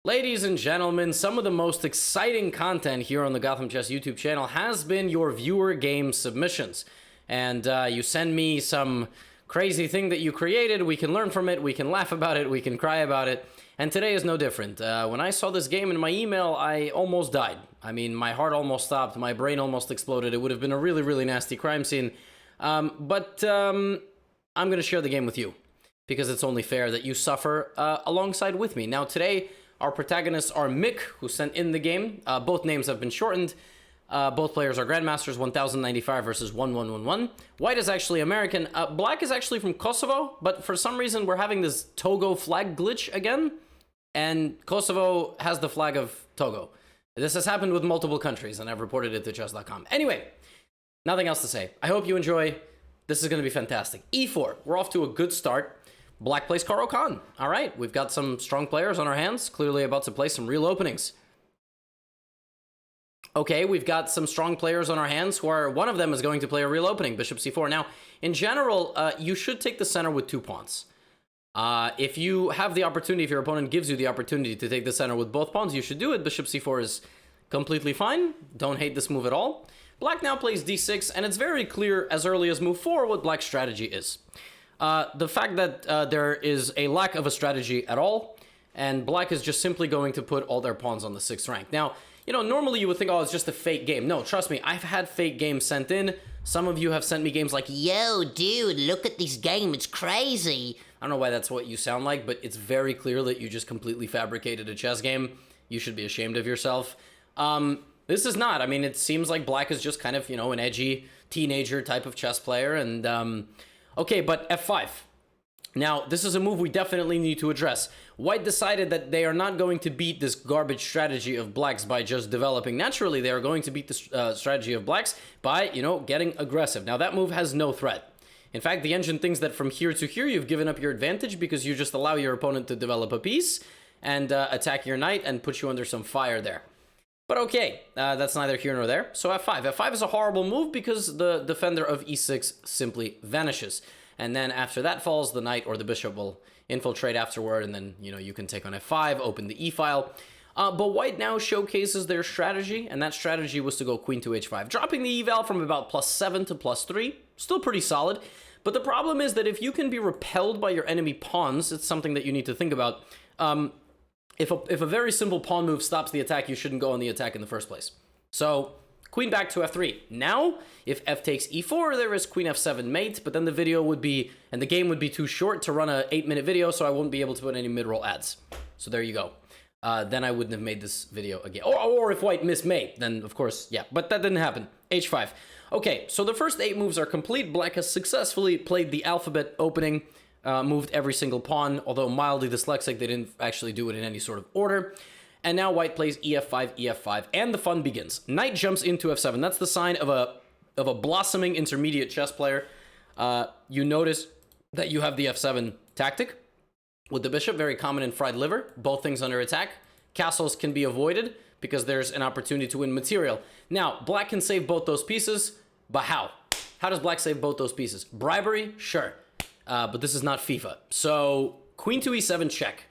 Ladies and gentlemen, some of the most exciting content here on the GothamChess YouTube channel has been your viewer game submissions. And you send me some crazy thing that you created, we can learn from it, we can laugh about it, we can cry about it. And today is no different. When I saw this game in my email, I almost died. I mean, my heart almost stopped, my brain almost exploded. It would have been a really, really nasty crime scene. But I'm going to share the game with you, because it's only fair that you suffer alongside with me. Now today, our protagonists are Mick, who sent in the game. Both names have been shortened. Both players are Grandmasters, 1095 versus 1111. White is actually American. Black is actually from Kosovo, but for some reason we're having this Togo flag glitch again, and Kosovo has the flag of Togo. This has happened with multiple countries, and I've reported it to chess.com. Anyway, nothing else to say. I hope you enjoy. This is going to be fantastic. E4. We're off to a good start. Black plays Caro Kann. All right, we've got some strong players on our hands, clearly about to play some real openings. Okay, we've got some strong players on our hands where one of them is going to play a real opening, Bishop c4. Now, in general, you should take the center with 2 pawns. If you have the opportunity, if your opponent gives you the opportunity to take the center with both pawns, you should do it. Bishop c4 is completely fine. Don't hate this move at all. Black now plays d6, and it's very clear as early as move 4 what Black's strategy is. The fact that there is a lack of a strategy at all, and Black is just simply going to put all their pawns on the 6th rank. Now, you know, normally you would think, oh, it's just a fake game. No, trust me, I've had fake games sent in. Some of you have sent me games like, yo, dude, look at this game, it's crazy. I don't know why that's what you sound like, but it's very clear that you just completely fabricated a chess game. You should be ashamed of yourself. This is not. I mean, it seems like Black is just kind of, you know, an edgy teenager type of chess player, and okay, but f5. Now, this is a move we definitely need to address. White decided that they are not going to beat this garbage strategy of Black's by just developing naturally. They are going to beat the strategy of Black's by, you know, getting aggressive. Now, that move has no threat. In fact, the engine thinks that from here to here, you've given up your advantage because you just allow your opponent to develop a piece and attack your knight and put you under some fire there. But okay, that's neither here nor there. So f5. f5 is a horrible move because the defender of e6 simply vanishes. And then after that falls, the knight or the bishop will infiltrate afterward, and then, you know, you can take on f5, open the e-file. But White now showcases their strategy, and that strategy was to go queen to h5, dropping the e-val from about +7 to +3. Still pretty solid. But the problem is that if you can be repelled by your enemy pawns, it's something that you need to think about. If a very simple pawn move stops the attack, you shouldn't go on the attack in the first place. So queen back to f3. Now, if f takes e4, there is queen f7 mate, but then the video would be, and the game would be too short to run a 8-minute video, so I wouldn't be able to put any mid-roll ads. So there you go. Then I wouldn't have made this video again. Or if White missed mate, then of course, yeah, but that didn't happen. h5. Okay, so the first 8 moves are complete. Black has successfully played the alphabet opening, moved every single pawn, although mildly dyslexic, they didn't actually do it in any sort of order. And now White plays ef5, ef5, and the fun begins. Knight jumps into f7. That's the sign of a blossoming intermediate chess player. You notice that you have the f7 tactic with the bishop, very common in fried liver. Both things under attack. Castles can be avoided because there's an opportunity to win material. Now, Black can save both those pieces, but how? How does Black save both those pieces? Bribery? Sure. But this is not FIFA. So, queen to e7 check.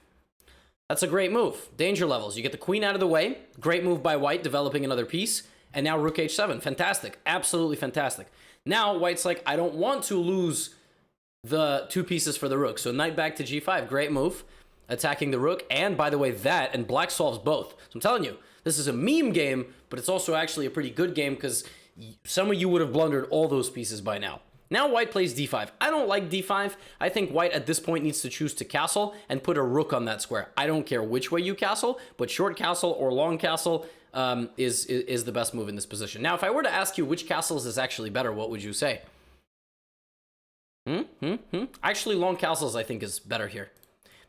That's a great move. Danger levels. You get the queen out of the way. Great move by White, developing another piece. And now rook h7. Fantastic. Absolutely fantastic. Now, White's like, I don't want to lose the 2 pieces for the rook. So knight back to g5. Great move. Attacking the rook. And, by the way, that, and Black solves both. So I'm telling you, this is a meme game, but it's also actually a pretty good game because some of you would have blundered all those pieces by now. Now White plays d5. I don't like d5. I think White at this point needs to choose to castle and put a rook on that square. I don't care which way you castle, but short castle or long castle is the best move in this position. Now, if I were to ask you which castles is actually better, what would you say? Actually, long castles I think is better here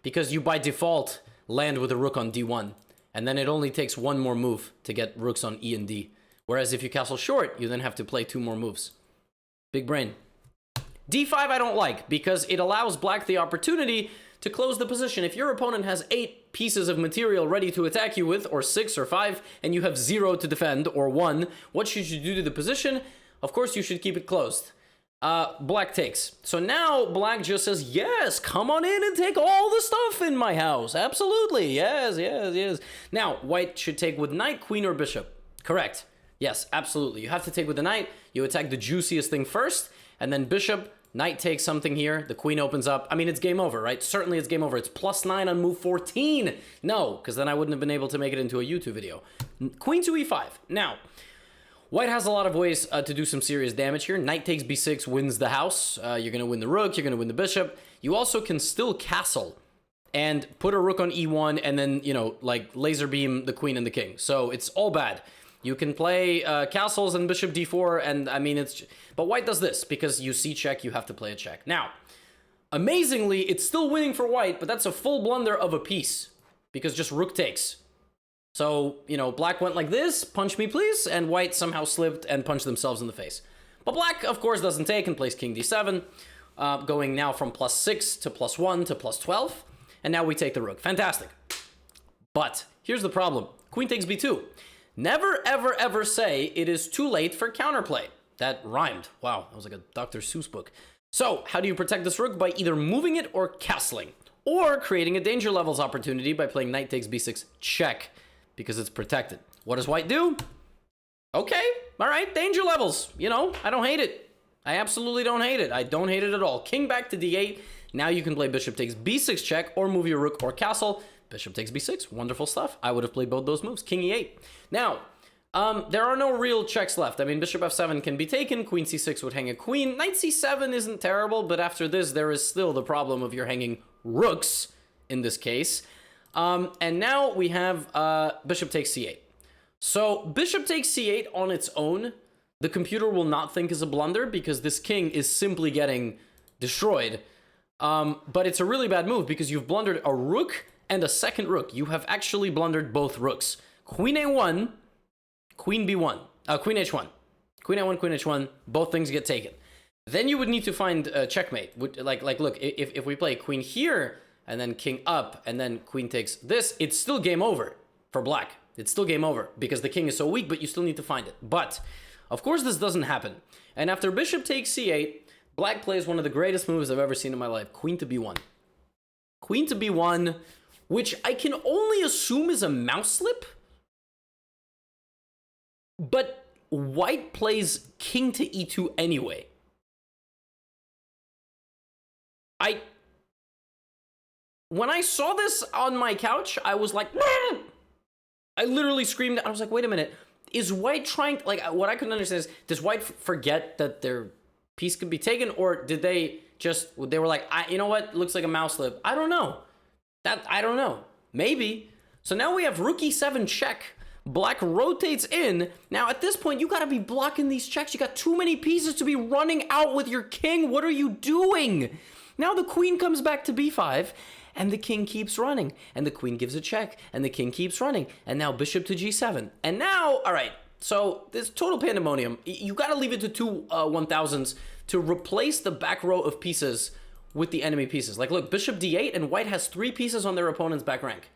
because you by default land with a rook on d1, and then it only takes 1 more move to get rooks on e and d. Whereas if you castle short, you then have to play 2 more moves. Big brain. d5 I don't like because it allows Black the opportunity to close the position. If your opponent has 8 pieces of material ready to attack you with, or 6 or 5, and you have 0 to defend, or 1, what should you do to the position? Of course, you should keep it closed. Black takes. So now black just says, yes, come on in and take all the stuff in my house. Absolutely. Yes, yes, yes. Now, white should take with knight, queen, or bishop. Correct. Yes, absolutely. You have to take with the knight. You attack the juiciest thing first, and then bishop, knight takes something here. The queen opens up. I mean, it's game over, right? Certainly it's game over. It's +9 on move 14. No, because then I wouldn't have been able to make it into a YouTube video. Queen to e5. Now, white has a lot of ways to do some serious damage here. Knight takes b6 wins the house. You're going to win the rook. You're going to win the bishop. You also can still castle and put a rook on e1 and then, you know, like laser beam the queen and the king. So it's all bad. You can play castles and bishop d4, and I mean, it's... But white does this, because you see check, you have to play a check. Now, amazingly, it's still winning for white, but that's a full blunder of a piece, because just rook takes. So, you know, black went like this, punch me please, and white somehow slipped and punched themselves in the face. But black, of course, doesn't take and plays king d7, going now from +6 to +1 to +12, and now we take the rook. Fantastic. But here's the problem. Queen takes b2. Never, ever, ever say it is too late for counterplay. That rhymed. Wow, that was like a Dr. Seuss book. So, how do you protect this rook? By either moving it or castling, or creating a danger levels opportunity by playing knight takes b6 check, because it's protected. What does white do? Okay, all right, danger levels. You know, I don't hate it. I absolutely don't hate it. I don't hate it at all. King back to d8. Now you can play bishop takes b6 check, or move your rook or castle. Bishop takes b6, wonderful stuff. I would have played both those moves. King e8. Now, there are no real checks left. I mean, bishop f7 can be taken. Queen c6 would hang a queen. Knight c7 isn't terrible, but after this, there is still the problem of you're hanging rooks in this case. And now we have bishop takes c8. So bishop takes c8 on its own, the computer will not think is a blunder because this king is simply getting destroyed. But it's a really bad move because you've blundered a rook and a second rook. You have actually blundered both rooks. Queen a1, queen b1, queen h1. Queen a1, queen h1, both things get taken. Then you would need to find checkmate. Like look, if we play queen here, and then king up, and then queen takes this, it's still game over for black. It's still game over, because the king is so weak, but you still need to find it. But, of course this doesn't happen. And after bishop takes c8, black plays one of the greatest moves I've ever seen in my life, queen to b1. Queen to b1, which I can only assume is a mouse slip. But white plays king to e2 anyway. When I saw this on my couch, I was like, "Nah!" I literally screamed. I was like, wait a minute. Is white trying, like, what I couldn't understand is, does white forget that their piece could be taken? Or did they just, they were like, you know what? Looks like a mouse slip. I don't know. I don't know. Maybe. So now we have rook e7 check. Black rotates in. Now, at this point, you got to be blocking these checks. You got too many pieces to be running out with your king. What are you doing? Now the queen comes back to b5, and the king keeps running. And the queen gives a check, and the king keeps running. And now bishop to g7. And now, all right, so this total pandemonium. You got to leave it to two 1000s to replace the back row of pieces with the enemy pieces. Like, look, bishop d8, and white has 3 pieces on their opponent's back rank.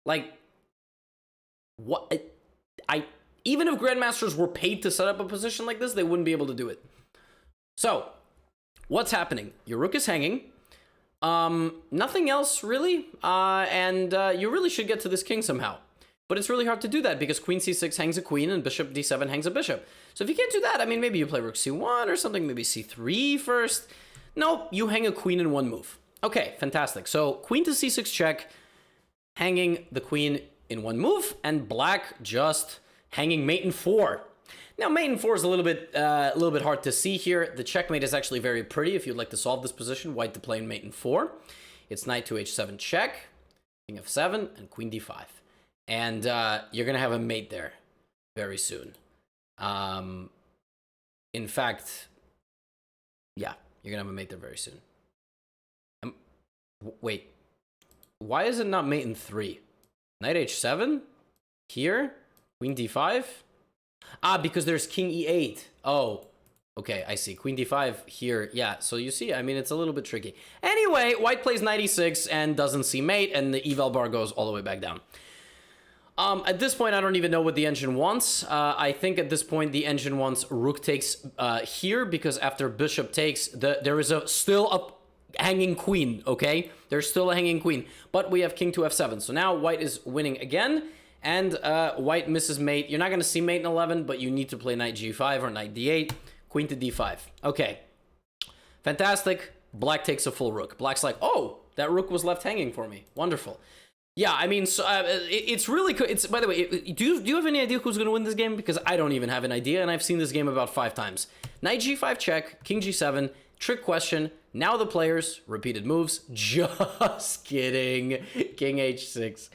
Like, what? Even if grandmasters were paid to set up a position like this, they wouldn't be able to do it. So, what's happening? Your rook is hanging. Nothing else really. And you really should get to this king somehow. But it's really hard to do that because queen c6 hangs a queen and bishop d7 hangs a bishop. So if you can't do that, I mean, maybe you play rook c1 or something, maybe c3 first. Nope, you hang a queen in one move. Okay, fantastic. So queen to c6 check, hanging the queen in one move, and black just hanging mate in 4. Now, mate in 4 is a little bit hard to see here. The checkmate is actually very pretty if you'd like to solve this position. White to play in mate in 4. It's knight to h7 check, king f7, and queen d5. And you're going to have a mate there very soon. In fact, yeah, you're going to have a mate there very soon. Wait, why is it not mate in 3? Knight h7 here, queen d5. Ah, because there's king e8. Oh, okay, I see. Queen d5 here. Yeah, so you see, I mean, it's a little bit tricky. Anyway, white plays knight e6 and doesn't see mate, and the eval bar goes all the way back down. At this point, I don't even know what the engine wants. I think at this point, the engine wants rook takes here, because after bishop takes, there is still a hanging queen, okay? There's still a hanging queen, but we have king to f7. So now white is winning again, and white misses mate. You're not going to see mate in 11, but you need to play knight g5 or knight d8, queen to d5. Okay, fantastic. Black takes a full rook. Black's like, oh, that rook was left hanging for me. Wonderful. Yeah, I mean, so, it's really good. It's, by the way, do you have any idea who's going to win this game? Because I don't even have an idea, and I've seen this game about 5 times. Knight g5 check, king g7, trick question. Now the players, repeated moves. Just kidding. King h6.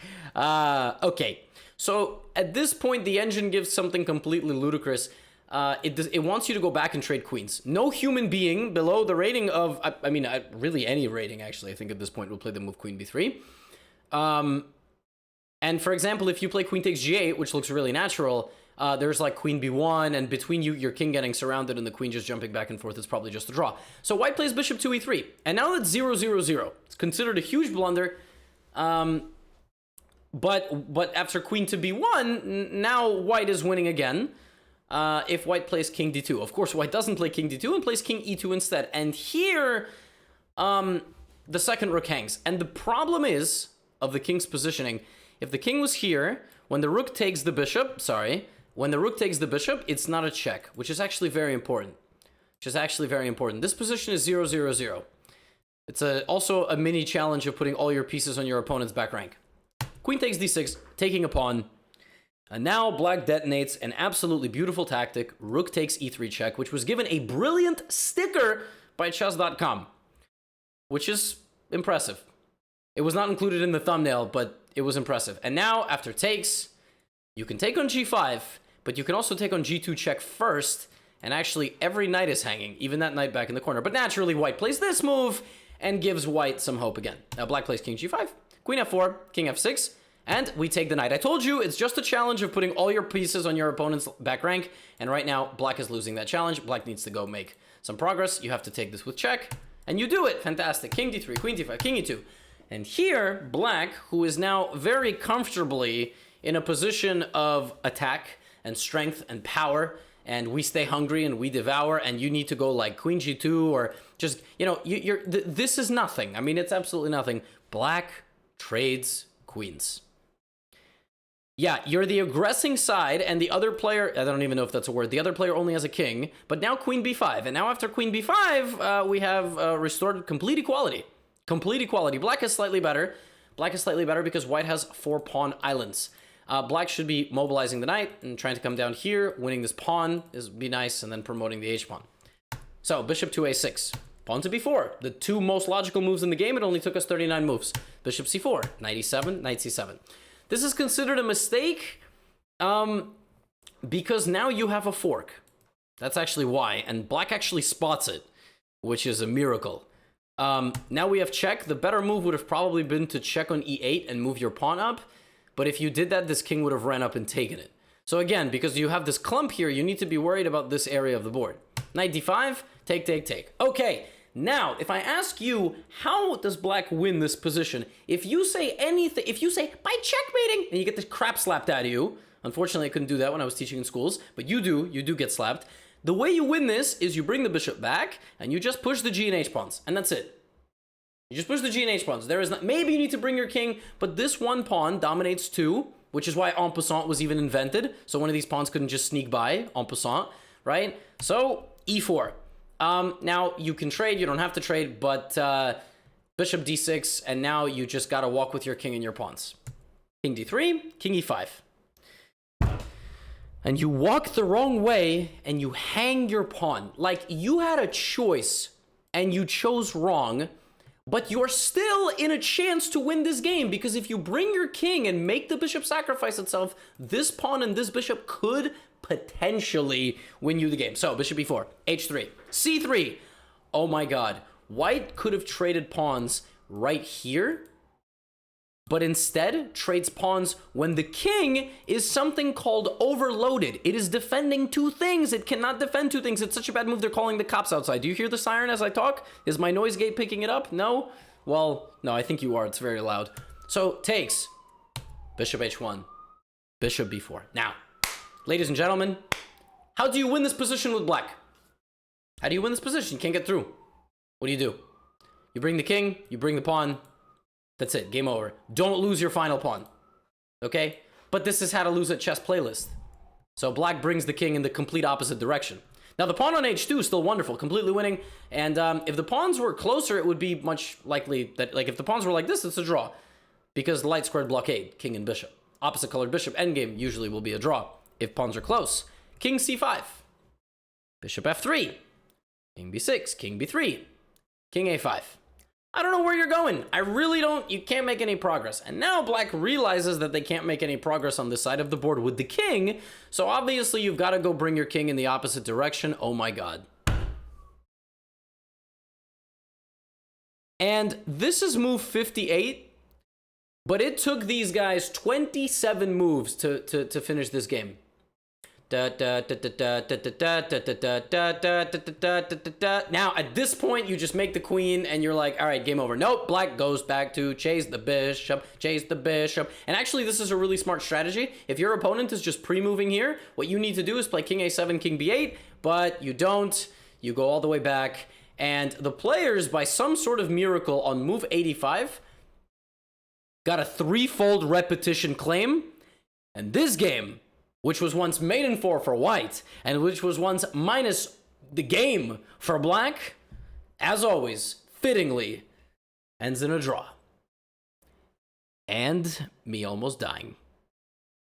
Okay, so at this point, the engine gives something completely ludicrous. It wants you to go back and trade queens. No human being below the rating of, I mean, really any rating, actually, I think at this point, will play the move queen b3. And for example, if you play queen takes g8, which looks really natural, there's like queen b1, and between you, your king getting surrounded and the queen just jumping back and forth is probably just a draw. So white plays bishop to e3, and now that's 0-0-0. It's considered a huge blunder. But after queen to b1, now white is winning again. If white plays king d2. Of course, white doesn't play king d2 and plays king e2 instead. And here, the second rook hangs. And the problem is, of the king's positioning, if the king was here, when the rook takes the bishop, when the rook takes the bishop, it's not a check, which is actually very important. This position is 0-0-0. It's also a mini challenge of putting all your pieces on your opponent's back rank. Queen takes d6, taking a pawn. And now black detonates an absolutely beautiful tactic, rook takes e3 check, which was given a brilliant sticker by chess.com, which is impressive. It was not included in the thumbnail, but it was impressive. And now, after takes, you can take on g5, but you can also take on g2 check first, and actually every knight is hanging, even that knight back in the corner. But naturally, white plays this move and gives white some hope again. Now black plays king g5, queen f4, king f6, and we take the knight. I told you, it's just a challenge of putting all your pieces on your opponent's back rank, and right now, black is losing that challenge. Black needs to go make some progress. You have to take this with check, and you do it. Fantastic. King d3, queen d5, king e2. And here, black, who is now very comfortably in a position of attack and strength and power, and we stay hungry and we devour, and you need to go like queen g2 or just, you know, this is nothing. I mean, it's absolutely nothing. Black trades queens. Yeah, you're the aggressing side, and the other player, I don't even know if that's a word, the other player only has a king, but now queen b5. And now after queen b5, we have restored complete equality. Complete equality. Black is slightly better. Black is slightly better because white has 4 pawn islands. Black should be mobilizing the knight and trying to come down here. Winning this pawn is be nice, and then promoting the h-pawn. So, bishop to a6. Pawn to b4. The 2 most logical moves in the game. It only took us 39 moves. Bishop c4. Knight e7, knight c7. This is considered a mistake because now you have a fork. That's actually why. And black actually spots it, which is a miracle. Now we have check. The better move would have probably been to check on e8 and move your pawn up. But if you did that, this king would have ran up and taken it. So again, because you have this clump here, you need to be worried about this area of the board. Knight d5, take, take, take. Okay, now, if I ask you, how does black win this position? If you say anything, if you say, by checkmating, and you get this crap slapped out of you, unfortunately I couldn't do that when I was teaching in schools, but you do get slapped. The way you win this is you bring the bishop back, and you just push the g and h pawns, and that's it. You just push the g and h pawns. There is not, maybe you need to bring your king, but this one pawn dominates 2, which is why en passant was even invented, so one of these pawns couldn't just sneak by, en passant, right? So, e4. Now, you can trade, you don't have to trade, but bishop d6, and now you just gotta walk with your king and your pawns. King d3, king e5. And you walk the wrong way, and you hang your pawn. Like, you had a choice, and you chose wrong, but you're still in a chance to win this game, because if you bring your king and make the bishop sacrifice itself, this pawn and this bishop could potentially win you the game. So, bishop e4, h3, c3. Oh my god. White could have traded pawns right here, but instead trades pawns when the king is something called overloaded. It is defending 2 things. It cannot defend 2 things. It's such a bad move, they're calling the cops outside. Do you hear the siren as I talk? Is my noise gate picking it up? No? Well, no, I think you are. It's very loud. So, takes. Bishop h1. bishop b4. Now, ladies and gentlemen, how do you win this position with black? How do you win this position? You can't get through. What do? You bring the king, you bring the pawn. That's it, game over. Don't lose your final pawn, okay? But this is how to lose at chess playlist. So black brings the king in the complete opposite direction. Now the pawn on h2 is still wonderful, completely winning. And if the pawns were closer, it would be much likely that, like, if the pawns were like this, it's a draw. Because the light squared blockade, king and bishop. Opposite colored bishop, endgame usually will be a draw. If pawns are close, king c5, bishop f3, king b6, king b3, king a5. I don't know where you're going. I really don't. You can't make any progress. And now black realizes that they can't make any progress on this side of the board with the king. So obviously you've got to go bring your king in the opposite direction. Oh my god. And this is move 58. But it took these guys 27 moves to finish this game. Now, at this point, you just make the queen, and you're like, all right, game over. Nope, black goes back to chase the bishop, chase the bishop. And actually, this is a really smart strategy. If your opponent is just pre-moving here, what you need to do is play king a7, king b8, but you don't. You go all the way back. And the players, by some sort of miracle on move 85, got a threefold repetition claim. And this game, which was once made in 4 for white, and which was once minus the game for black, as always, fittingly, ends in a draw. And me almost dying.